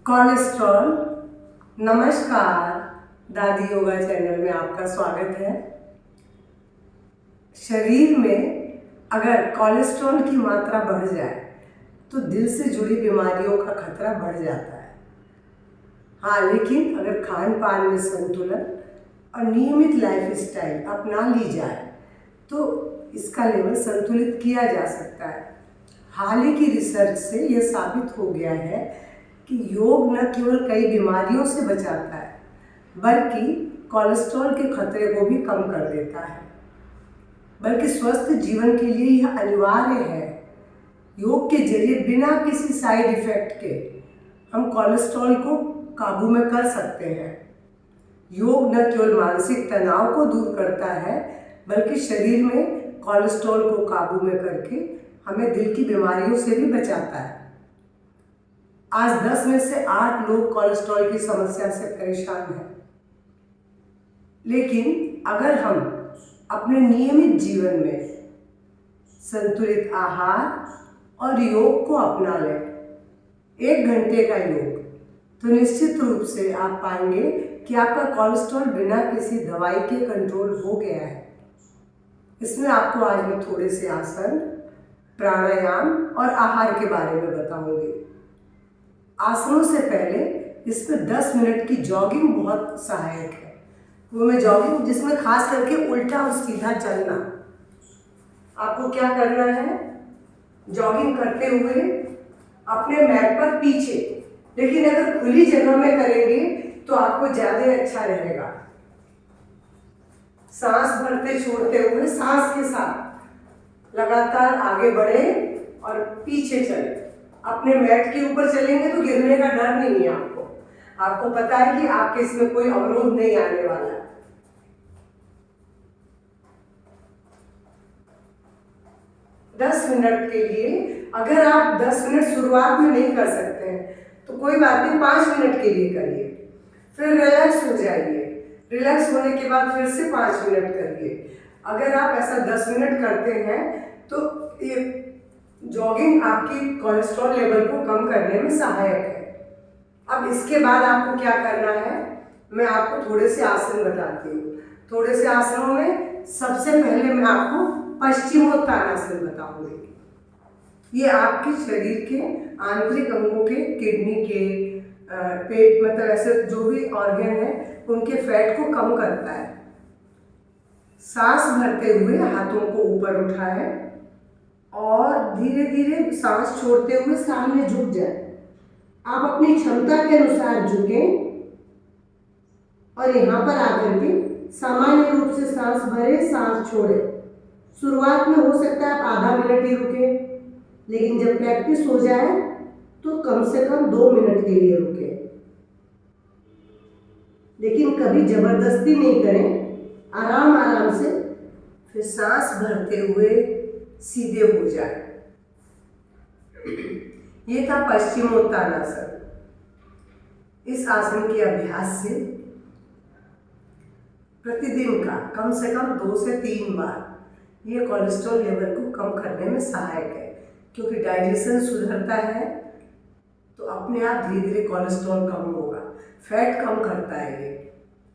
Cholesterol. नमस्कार, दादी yoga channel में आपका स्वागत है। शरीर में अगर कोलेस्ट्रॉल की मात्रा बढ़ जाए तो दिल से जुड़ी बीमारियों का खतरा बढ़ जाता है। हाँ, लेकिन अगर खान पान में संतुलन और नियमित लाइफस्टाइल अपना ली जाए तो इसका लेवल संतुलित किया जा सकता है। हाल ही की रिसर्च से यह साबित हो गया है कि योग न केवल कई बीमारियों से बचाता है बल्कि कोलेस्ट्रॉल के खतरे को भी कम कर देता है, बल्कि स्वस्थ जीवन के लिए यह अनिवार्य है। योग के जरिए बिना किसी साइड इफेक्ट के हम कोलेस्ट्रॉल को काबू में कर सकते हैं। योग न केवल मानसिक तनाव को दूर करता है बल्कि शरीर में कोलेस्ट्रॉल को काबू में करके हमें दिल की बीमारियों से भी बचाता है। आज 10 में से 8 लोग कोलेस्ट्रॉल की समस्या से परेशान हैं। लेकिन अगर हम अपने नियमित जीवन में संतुलित आहार और योग को अपना लें, 1 घंटे का योग, तो निश्चित रूप से आप पाएंगे कि आपका कोलेस्ट्रॉल बिना किसी दवाई के कंट्रोल हो गया है। इसमें आपको आज मैं थोड़े से आसन, प्राणायाम और आहार के बारे में बताऊंगी। आसनों से पहले इसमें 10 मिनट की जॉगिंग बहुत सहायक है। वो मैं जॉगिंग जिसमें खास करके उल्टा और सीधा चलना। आपको क्या करना है, जॉगिंग करते हुए अपने मैट पर पीछे, लेकिन अगर खुली जगह में करेंगे तो आपको ज़्यादा अच्छा रहेगा। सांस भरते छोड़ते हुए सांस के साथ लगातार आगे बढ़े और पीछे चले। अपने मैट के ऊपर चलेंगे तो गिरने का डर नहीं है आपको पता है कि आपके इसमें कोई अवरोध नहीं आने वाला है। दस मिनट के लिए, अगर आप 10 मिनट शुरुआत में नहीं कर सकते हैं तो कोई बात नहीं, 5 मिनट के लिए करिए, फिर रिलैक्स हो जाइए। रिलैक्स होने के बाद फिर से 5 मिनट करिए। अगर आप ऐसा 10 मिनट करते हैं तो ये जॉगिंग आपकी कोलेस्ट्रॉल लेवल को कम करने में सहायक है। अब इसके बाद आपको क्या करना है, मैं आपको थोड़े से आसन बताती हूँ। थोड़े से आसनों में सबसे पहले मैं आपको पश्चिमोत्तानासन बताऊंगी। ये आपके शरीर के आंतरिक अंगों के, किडनी के, पेट, मतलब ऐसे जो भी ऑर्गन है उनके फैट को कम करता है। सांस भरते हुए हाथों को ऊपर उठाएं और धीरे धीरे सांस छोड़ते हुए सामने झुक जाए। आप अपनी क्षमता के अनुसार झुकें और यहाँ पर आकर के सामान्य रूप से सांस भरें, सांस छोड़ें। शुरुआत में हो सकता है आप आधा मिनट ही रुकें, लेकिन जब प्रैक्टिस हो जाए तो कम से कम 2 मिनट के लिए रुकें। लेकिन कभी जबरदस्ती नहीं करें, आराम आराम से फिर सांस भरते हुए सीधे हो जाए। ये था पश्चिमोत्तानासन। इस आसन के अभ्यास से प्रतिदिन का कम से कम 2 से 3 बार ये कोलेस्ट्रॉल लेवल को कम करने में सहायक है, क्योंकि डाइजेशन सुधरता है तो अपने आप धीरे धीरे कोलेस्ट्रॉल कम होगा, फैट कम करता है ये।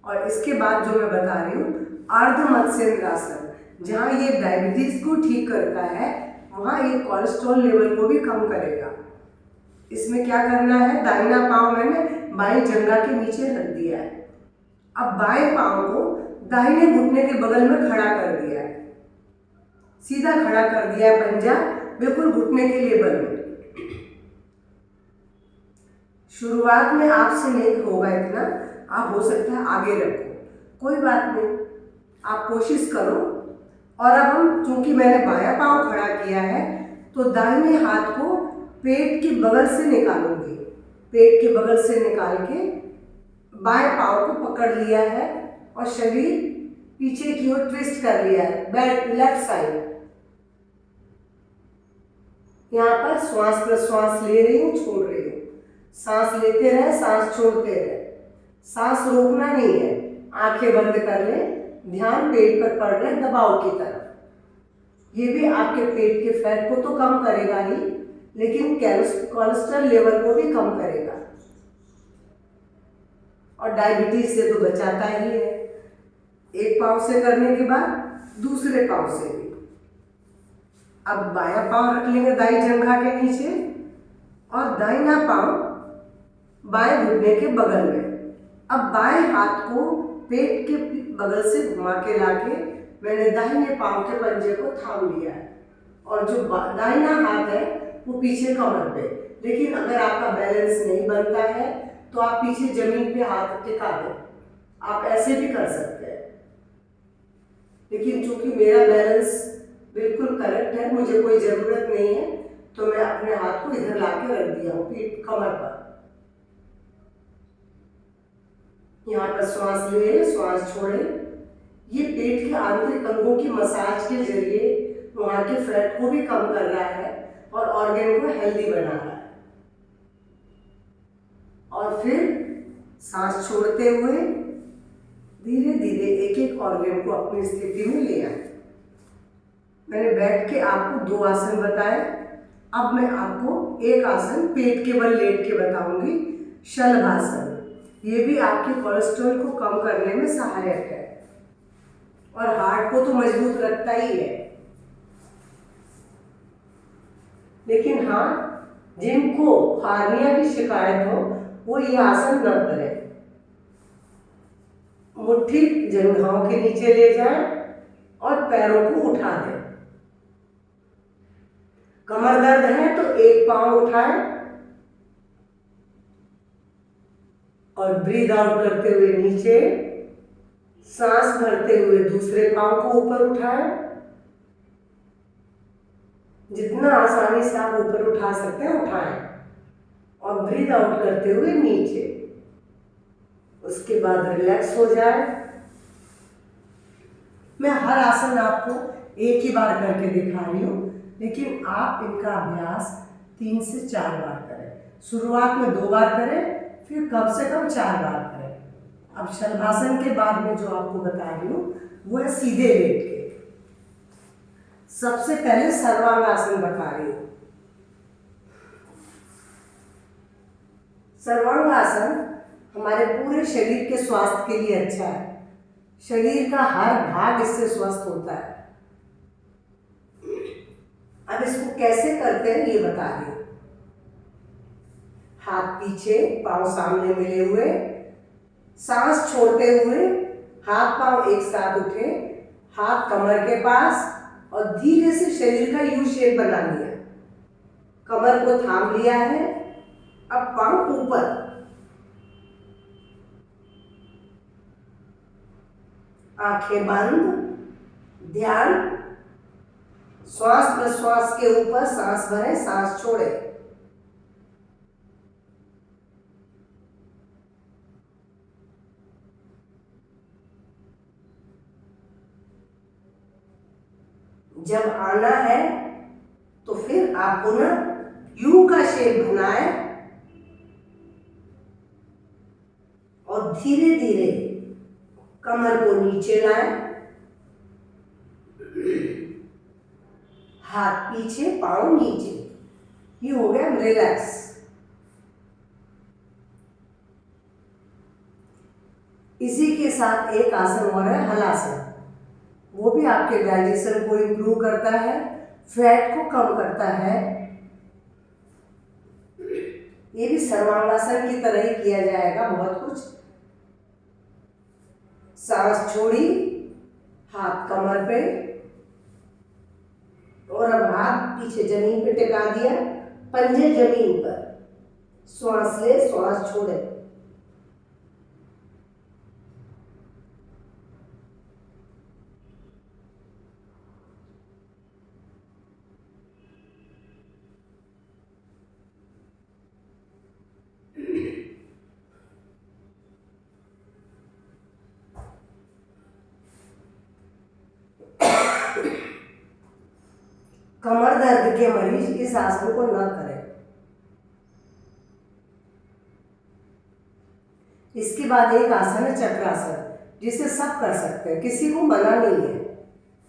और इसके बाद जो मैं बता रही हूँ, अर्ध मत्स्येंद्रासन, जहाँ ये डायबिटीज को ठीक करता है वहाँ ये कोलेस्ट्रॉल लेवल को भी कम करेगा। इसमें क्या करना है, दाहिना पाँव मैंने बाएं जंघा के नीचे रख दिया है। अब बाएं पाँव को दाहिने घुटने के बगल में खड़ा कर दिया है, सीधा खड़ा कर दिया है, पंजा बिल्कुल घुटने के लेवल में। शुरुआत में आपसे नहीं होगा इतना, आप हो सकता है आगे रखो, कोई बात नहीं, आप कोशिश करो। और अब हम, चूंकि मैंने बायां पाँव खड़ा किया है तो दाहिने हाथ को पेट के बगल से निकालूंगी। पेट के बगल से निकाल के बाएं पाँव को पकड़ लिया है और शरीर पीछे की ओर ट्विस्ट कर लिया है, बैक लेफ्ट साइड। यहाँ पर श्वास प्रश्वास ले रही हूँ, छोड़ रही हूँ, सांस लेते रहे, सांस छोड़ते रहे, सांस रोकना नहीं है। आंखें बंद कर लें, ध्यान पेट पर पड़ रहे दबाव की तरफ। ये भी आपके पेट के फैट को तो कम करेगा ही, लेकिन कोलेस्ट्रॉल लेवल को भी कम करेगा। और डायबिटीज से तो बचाता ही है। एक पाँव से करने के बाद दूसरे पाँव से भी। अब बायां पाँव रख लेंगे दाई जंघा के नीचे और दाहिना पाँव बाएं घुटने के बगल में। अब बाएं हाथ को पेट के बगल से घुमा के लाके मैंने दाहिने पाँव के पंजे को थाम लिया है और जो दाहिना हाथ है वो पीछे कमर पे। लेकिन अगर आपका बैलेंस नहीं बनता है तो आप पीछे जमीन पे हाथ टिका दें, आप ऐसे भी कर सकते हैं। लेकिन चूंकि मेरा बैलेंस बिल्कुल करेक्ट है, मुझे कोई ज़रूरत नहीं है, तो मैं अपने हाथ को इधर लाके रख दिया हूँ पीठ कमर पर। यहाँ पर श्वास ले, श्वास छोड़े। ये पेट के आंतरिक अंगों की मसाज के जरिए वहाँ के फैट को भी कम कर रहा है और ऑर्गन को हेल्दी बना रहा है। और फिर सांस छोड़ते हुए धीरे धीरे एक एक ऑर्गन को अपनी स्थिति में ले आए। मैंने बैठ के आपको 2 आसन बताए। अब मैं आपको एक आसन पेट के बल लेट के बताऊंगी, शलभासन। ये भी आपके कोलेस्ट्रॉल को कम करने में सहायक है और हार्ट को तो मजबूत रखता ही है। लेकिन हाँ, जिनको हार्निया की शिकायत हो वो ये आसन न करें। मुट्ठी जंघाओं के नीचे ले जाएं और पैरों को उठा दें। कमर दर्द है तो एक पाँव उठाएं और ब्रीद आउट करते हुए नीचे, सांस भरते हुए दूसरे पाँव को ऊपर उठाएं। जितना आसानी से आप ऊपर उठा सकते हैं उठाएं और ब्रीद आउट करते हुए नीचे। उसके बाद रिलैक्स हो जाए। मैं हर आसन आपको एक ही बार करके दिखा रही हूँ, लेकिन आप इनका अभ्यास 3 से 4 बार करें। शुरुआत में 2 बार करें, फिर कम से कम 4 बार करें। अब शलभासन के बाद में जो आपको बता रही हूँ वो है सीधे लेट के। सबसे पहले सर्वांगासन बता रही हूँ। सर्वांगासन हमारे पूरे शरीर के स्वास्थ्य के लिए अच्छा है। शरीर का हर भाग इससे स्वस्थ होता है। अब इसको कैसे करते हैं ये बता रही हूँ। हाथ पीछे, पांव सामने मिले हुए, सांस छोड़ते हुए हाथ पांव एक साथ उठे, हाथ कमर के पास और धीरे से शरीर का यू शेप बना लिया। कमर को थाम लिया है। अब पांव ऊपर, आंखें बंद, ध्यान श्वास प्रश्वास के ऊपर। सांस भरें, सांस छोड़े। जब आना है तो फिर आप पुनः यू का शेप बनाएं और धीरे धीरे कमर को नीचे लाएं, हाथ पीछे, पांव नीचे। ये हो गया रिलैक्स। इसी के साथ एक आसन और है हलासन। वो भी आपके डाइजेशन को इम्प्रूव करता है, फैट को कम करता है। ये भी सर्वांगासन की तरह ही किया जाएगा बहुत कुछ। सांस छोड़ी, हाथ कमर पे और अब हाथ पीछे जमीन पे टिका दिया, पंजे जमीन पर। श्वास ले, श्वास छोड़े। कमर दर्द के मरीज इस आसन को न करें। इसके बाद एक आसन है चक्रासन, जिसे सब कर सकते हैं, किसी को मना नहीं है।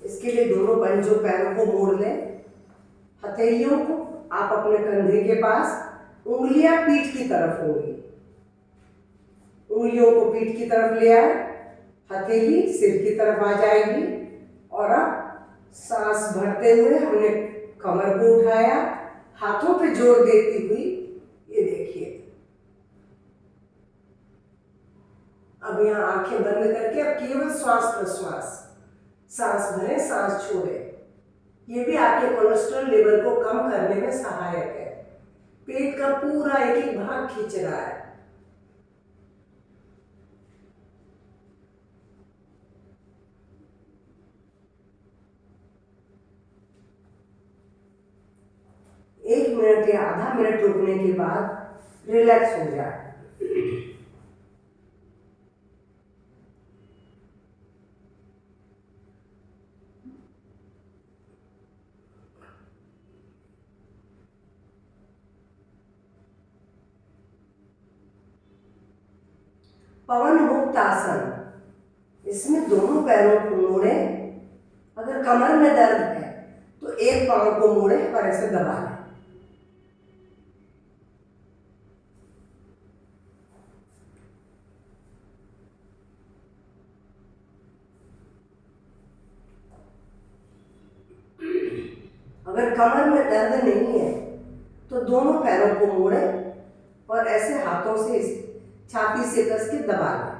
इसके लिए दोनों पंजों पैरों को मोड़ लें, हथेलियों को आप अपने कंधे के पास, उंगलियां पीठ की तरफ होंगी। उंगलियों को पीठ की तरफ ले आए, हथेली सिर की तरफ आ जाएगी। और अब सांस भरते हुए हमने कमर को उठाया, हाथों पे जोर देती हुई, ये देखिए। अब यहाँ आंखें बंद करके अब केवल श्वास प्रश्वास, सांस भरें सांस छोड़ें। ये भी आपके कोलेस्ट्रॉल लेवल को कम करने में सहायक है। पेट का पूरा एक एक भाग खींच रहा है। एक मिनट या आधा मिनट रुकने के बाद रिलैक्स हो जाए। पवन मुक्त आसन, इसमें दोनों पैरों को मोड़े। अगर कमर में दर्द है तो एक पांव को मोड़े और ऐसे दबा लें। अगर कमर में दर्द नहीं है तो दोनों पैरों को मोड़े और ऐसे हाथों से छाती से कस के दबा लें।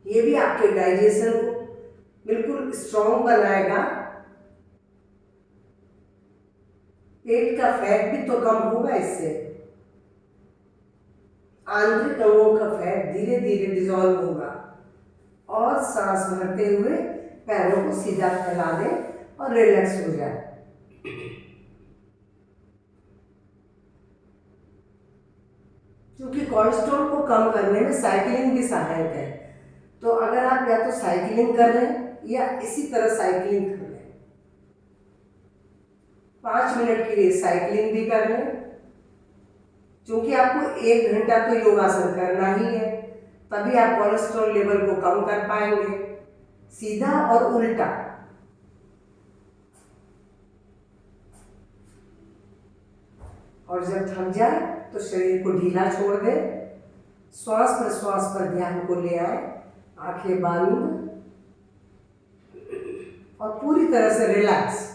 ये भी आपके डाइजेशन को बिल्कुल स्ट्रॉन्ग बनाएगा। पेट का फैट भी तो कम होगा इससे। आंतरिक अंगों का फैट धीरे धीरे डिजॉल्व होगा। और सांस भरते हुए पैरों को सीधा फैला दें और रिलैक्स हो जाए। क्योंकि कोलेस्ट्रॉल को कम करने में साइकिलिंग भी सहायक है, तो अगर आप या तो साइकिलिंग कर लें या इसी तरह साइकिलिंग कर लें, 5 मिनट के लिए साइकिलिंग भी कर लें। क्योंकि आपको 1 घंटा तो योगासन करना ही है, तभी आप कोलेस्ट्रॉल लेवल को कम कर पाएंगे। सीधा और उल्टा। और जब थक जाए तो शरीर को ढीला छोड़ दे। श्वास प्रश्वास पर ध्यान को ले आए, आंखें बंद और पूरी तरह से रिलैक्स।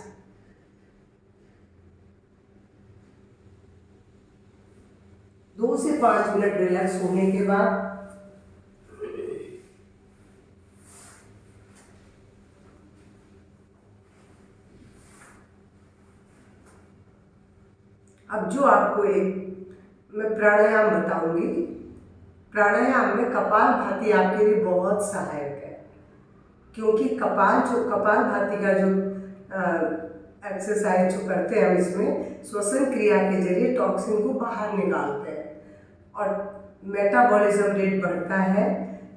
दो से 5 मिनट रिलैक्स होने के बाद अब जो आपको मैं प्राणायाम बताऊंगी। प्राणायाम में कपालभाति आपके लिए बहुत सहायक है, क्योंकि कपालभाति का जो एक्सरसाइज जो करते हैं हम, इसमें श्वसन क्रिया के जरिए टॉक्सिन को बाहर निकालते हैं और मेटाबॉलिज्म रेट बढ़ता है,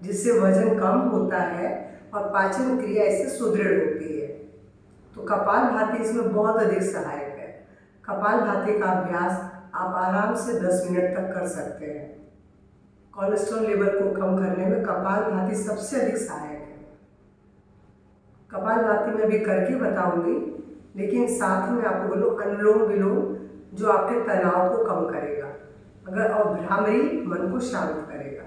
जिससे वजन कम होता है और पाचन क्रिया इससे सुदृढ़ होती है। तो कपालभाति इसमें बहुत अधिक सहायक है। कपालभाति का अभ्यास आप आराम से 10 मिनट तक कर सकते हैं। कोलेस्ट्रॉल लेवल को कम करने में कपालभाति सबसे अधिक सहायक है। कपालभाति में भी करके बताऊंगी, लेकिन साथ में आपको बोलो अनुलोम विलोम, जो आपके तनाव को कम करेगा और भ्रामरी मन को शांत करेगा।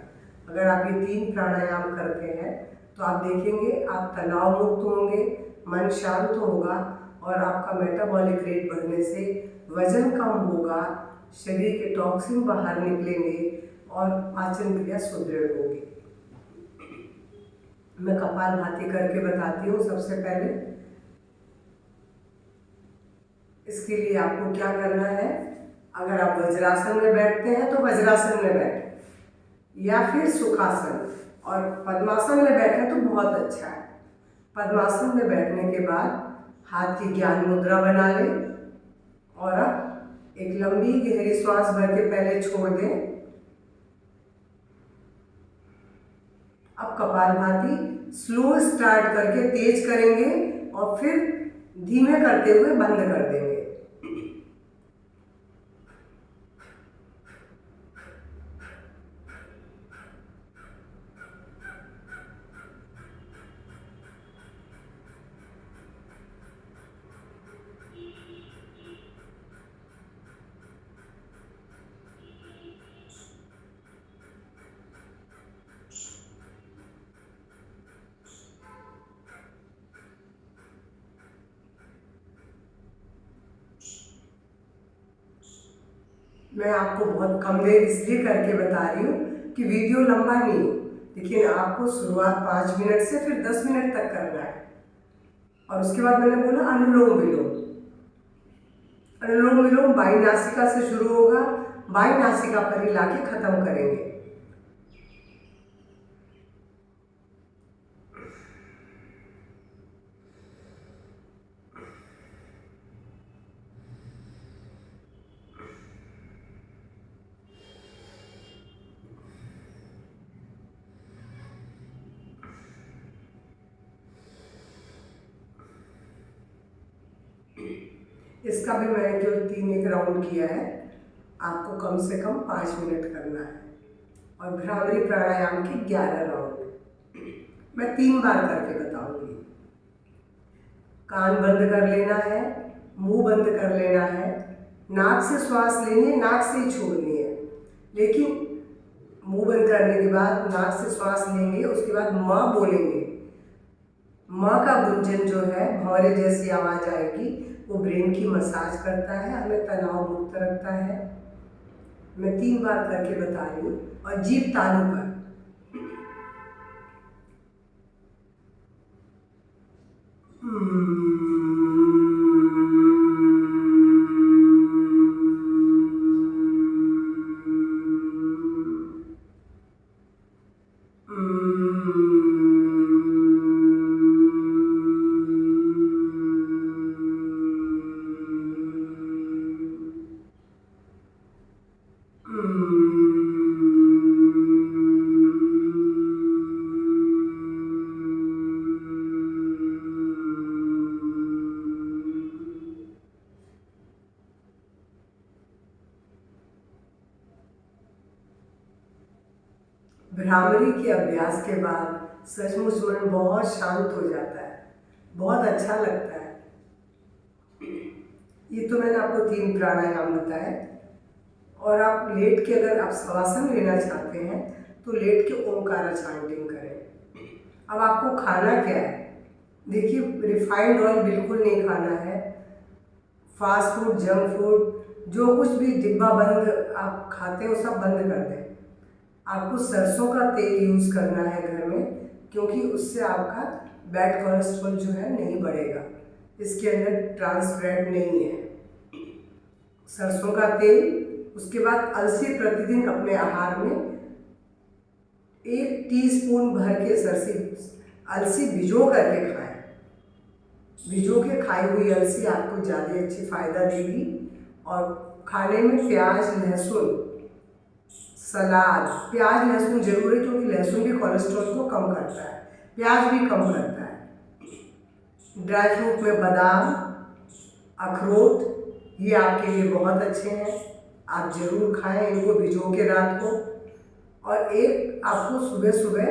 अगर आप ये 3 प्राणायाम करते हैं तो आप देखेंगे आप तनाव मुक्त होंगे, मन शांत होगा और आपका मेटाबॉलिक रेट बढ़ने से वजन कम होगा, शरीर के टॉक्सिन बाहर निकलेंगे और पाचन क्रिया सुदृढ़ होगी। मैं कपालभाति करके बताती हूँ। सबसे पहले इसके लिए आपको क्या करना है, अगर आप वज्रासन में बैठते हैं तो वज्रासन में बैठें, या फिर सुखासन, और पद्मासन में बैठे तो बहुत अच्छा है। पद्मासन में बैठने के बाद हाथ की ज्ञान मुद्रा बना लें और अब एक लंबी गहरी श्वास भर के पहले छोड़ दें। अब कपालभाति स्लो स्टार्ट करके तेज करेंगे और फिर धीमे करते हुए बंद कर देंगे। मैं आपको बहुत कम देर इसलिए करके बता रही हूँ कि वीडियो लंबा नहीं हो, लेकिन आपको शुरुआत 5 मिनट से फिर 10 मिनट तक करना है। और उसके बाद मैंने बोला अनुलोम विलोम। अनुलोम विलोम बाई नासिका से शुरू होगा, बाई नासिका पर ही लाके खत्म करेंगे। इसका भी मैंने जो 3 राउंड किया है, आपको कम से कम 5 मिनट करना है। और भ्रामरी प्राणायाम के 11 राउंड मैं 3 बार करके बताऊंगी। कान बंद कर लेना है, मुंह बंद कर लेना है, नाक से श्वास लेनी है, नाक से ही छोड़नी है। लेकिन मुंह बंद करने के बाद नाक से श्वास लेंगे, उसके बाद माँ बोलेंगे। माँ का गुंजन जो है भौरे जैसी आवाज़ आएगी, वो ब्रेन की मसाज करता है, हमें तनाव मुक्त रखता है। मैं 3 बार करके बता रही हूँ। और जीभ तालू पर भ्रामरी के अभ्यास के बाद सचमुच मन बहुत शांत हो जाता है, बहुत अच्छा लगता है। ये तो मैंने आपको 3 प्राणायाम बताए। और आप लेट के अगर आप श्वासन लेना चाहते हैं तो लेट के ओमकारा चांटिंग करें। अब आपको खाना क्या है? देखिए, रिफाइंड ऑयल बिल्कुल नहीं खाना है। फास्ट फूड, जंक फूड, जो कुछ भी डिब्बा बंद आप खाते हो सब बंद कर दें। आपको सरसों का तेल यूज़ करना है घर में, क्योंकि उससे आपका बैड कोलेस्ट्रॉल जो है नहीं बढ़ेगा। इसके अंदर ट्रांस फैट नहीं है। सरसों का तेल, उसके बाद अलसी प्रतिदिन अपने आहार में 1 टीस्पून भर के अलसी भिजो करके खाएं। भिजो के खाई हुई अलसी आपको ज़्यादा अच्छी फायदा देगी। और खाने में प्याज, लहसुन, सलाद, प्याज लहसुन जरूर है, क्योंकि लहसुन भी कोलेस्ट्रॉल को कम करता है, प्याज भी कम करता है। ड्राई फ्रूट में बादाम, अखरोट, ये आपके लिए बहुत अच्छे हैं, आप ज़रूर खाएं इनको भिजो के रात को। और एक आपको सुबह सुबह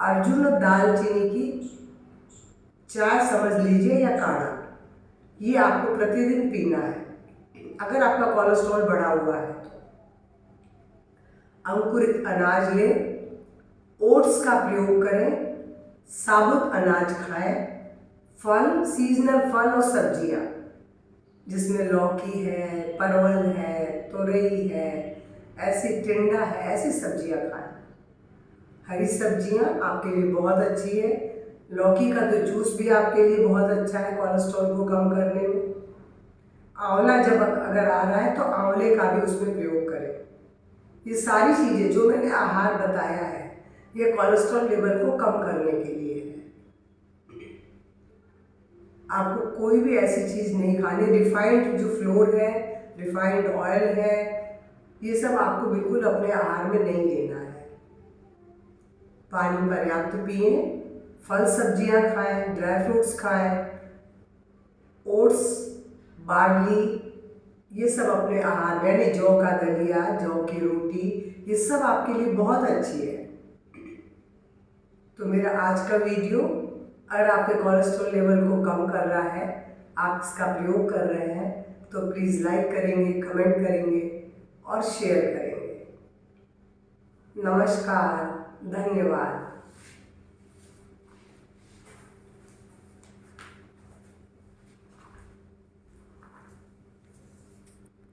अर्जुन दालचीनी की चाय समझ लीजिए या काढ़ा, ये आपको प्रतिदिन पीना है अगर आपका कोलेस्ट्रॉल बढ़ा हुआ है तो। अंकुरित अनाज लें, ओट्स का प्रयोग करें, साबुत अनाज खाएं, फल, सीजनल फल और सब्जियां जिसमें लौकी है, परवल है, तोरई है, ऐसी टिंडा है, ऐसी सब्जियां खाएं। हरी सब्जियां आपके लिए बहुत अच्छी है। लौकी का तो जूस भी आपके लिए बहुत अच्छा है कोलेस्ट्रॉल को कम करने में। आंवला जब अगर आ रहा है तो आंवले का भी उसमें प्रयोग करें। ये सारी चीज़ें जो मैंने आहार बताया है, ये कोलेस्ट्रॉल लेवल को कम करने के लिए है। आपको कोई भी ऐसी चीज़ नहीं खानी। रिफाइंड जो फ्लोर है, रिफाइंड ऑयल है, ये सब आपको बिल्कुल अपने आहार में नहीं लेना है। पानी पर्याप्त पिए, फल सब्जियां खाएं, ड्राई फ्रूट्स खाएं, ओट्स, बार्ली, ये सब अपने आहार में, यानी जौ का दलिया, जौ की रोटी, ये सब आपके लिए बहुत अच्छी है। तो मेरा आज का वीडियो, अगर आपके कोलेस्ट्रॉल लेवल को कम कर रहा है, आप इसका प्रयोग कर रहे हैं, तो प्लीज़ लाइक करेंगे, कमेंट करेंगे और शेयर करेंगे। नमस्कार, धन्यवाद।